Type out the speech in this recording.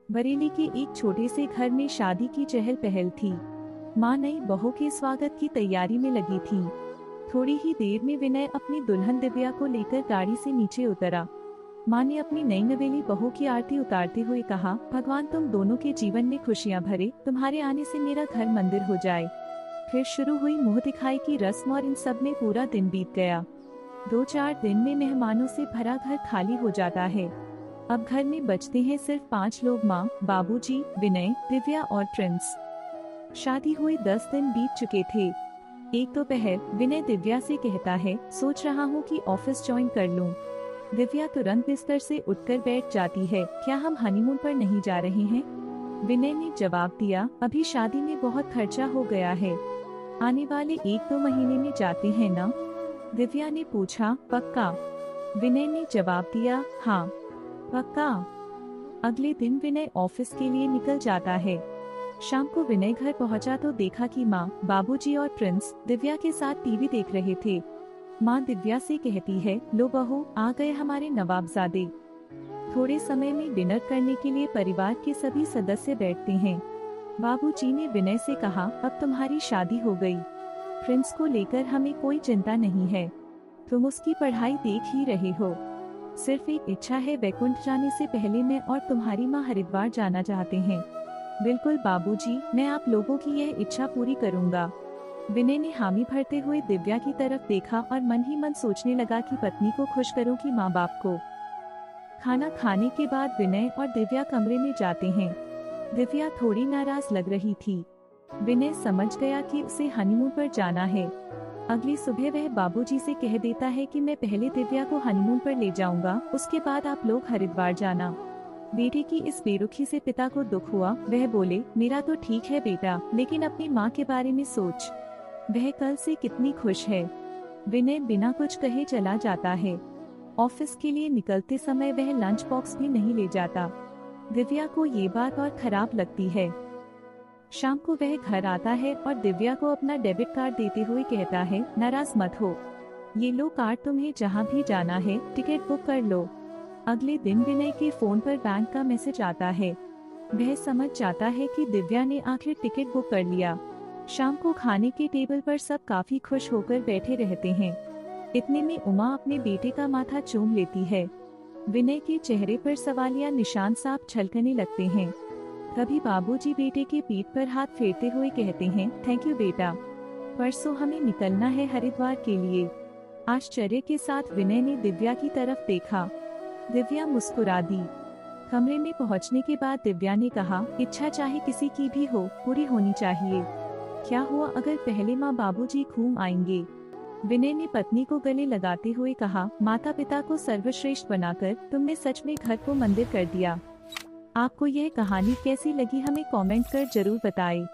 बरेली के एक छोटे से घर में शादी की चहल पहल थी। माँ नई बहू के स्वागत की तैयारी में लगी थी। थोड़ी ही देर में विनय अपनी दुल्हन दिव्या को लेकर गाड़ी से नीचे उतरा। माँ ने अपनी नई नवेली बहू की आरती उतारते हुए कहा, भगवान तुम दोनों के जीवन में खुशियाँ भरे, तुम्हारे आने से मेरा घर मंदिर हो जाए। फिर शुरू हुई मुंह दिखाई की रस्म और इन सब में पूरा दिन बीत गया। 2-4 दिन में मेहमानों से भरा घर खाली हो जाता है। अब घर में बचते हैं सिर्फ 5 लोग, माँ, बाबूजी, विनय, दिव्या और प्रिंस। शादी हुए 10 दिन बीत चुके थे। एक दोपहर विनय दिव्या से कहता है, सोच रहा हूँ कि ऑफिस ज्वाइन कर लूँ। दिव्या तुरंत बिस्तर से उठकर बैठ जाती है, क्या हम हनीमून पर नहीं जा रहे हैं? विनय ने जवाब दिया, अभी शादी में बहुत खर्चा हो गया है, आने वाले 1-2 महीने में जाते हैं ना? दिव्या ने पूछा, पक्का? विनय ने जवाब दिया, हाँ पक्का। अगले दिन विनय ऑफिस के लिए निकल जाता है। शाम को विनय घर पहुंचा तो देखा कि माँ, बाबूजी और प्रिंस दिव्या के साथ टीवी देख रहे थे। माँ दिव्या से कहती है, लो बहू, आ गए हमारे नवाबजादे। थोड़े समय में डिनर करने के लिए परिवार के सभी सदस्य बैठते हैं। बाबूजी ने विनय से कहा, अब तुम्हारी शादी हो गई, प्रिंस को लेकर हमें कोई चिंता नहीं है, तुम उसकी पढ़ाई देख ही रहे हो। सिर्फ एक इच्छा है, वैकुंठ जाने से पहले मैं और तुम्हारी माँ हरिद्वार जाना चाहते हैं। बिल्कुल बाबूजी, मैं आप लोगों की यह इच्छा पूरी करूंगा। विनय ने हामी भरते हुए दिव्या की तरफ देखा और मन ही मन सोचने लगा कि पत्नी को खुश करूं कि माँ बाप को। खाना खाने के बाद विनय और दिव्या कमरे में जाते हैं। दिव्या थोड़ी नाराज लग रही थी। विनय समझ गया कि उसे हनीमून पर जाना है। अगली सुबह वह बाबूजी से कह देता है कि मैं पहले दिव्या को हनीमून पर ले जाऊंगा, उसके बाद आप लोग हरिद्वार जाना। बेटे की इस बेरुखी से पिता को दुख हुआ। वह बोले, मेरा तो ठीक है बेटा, लेकिन अपनी माँ के बारे में सोच, वह कल से कितनी खुश है। विनय बिना कुछ कहे चला जाता है। ऑफिस के लिए निकलते समय वह लंच बॉक्स भी नहीं ले जाता। दिव्या को ये बात और खराब लगती है। शाम को वह घर आता है और दिव्या को अपना डेबिट कार्ड देते हुए कहता है, नाराज मत हो, ये लो कार्ड, तुम्हें जहाँ भी जाना है टिकट बुक कर लो। अगले दिन विनय के फोन पर बैंक का मैसेज आता है। वह समझ जाता है कि दिव्या ने आखिर टिकट बुक कर लिया। शाम को खाने के टेबल पर सब काफी खुश होकर बैठे रहते हैं। इतने में उमा अपने बेटे का माथा चूम लेती है। विनय के चेहरे पर सवालिया निशान साफ छलकने लगते हैं। तभी बाबूजी बेटे की पीठ पर हाथ फेरते हुए कहते हैं, थैंक यू बेटा, परसों हमें निकलना है हरिद्वार के लिए। आश्चर्य के साथ विनय ने दिव्या की तरफ देखा। दिव्या मुस्कुरा दी। कमरे में पहुंचने के बाद दिव्या ने कहा, इच्छा चाहे किसी की भी हो, पूरी होनी चाहिए। क्या हुआ अगर पहले माँ बाबूजी घूम आएंगे? विनय ने पत्नी को गले लगाते हुए कहा, माता पिता को सर्वश्रेष्ठ बनाकर तुमने सच में घर को मंदिर कर दिया। आपको यह कहानी कैसी लगी हमें कमेंट कर जरूर बताएं।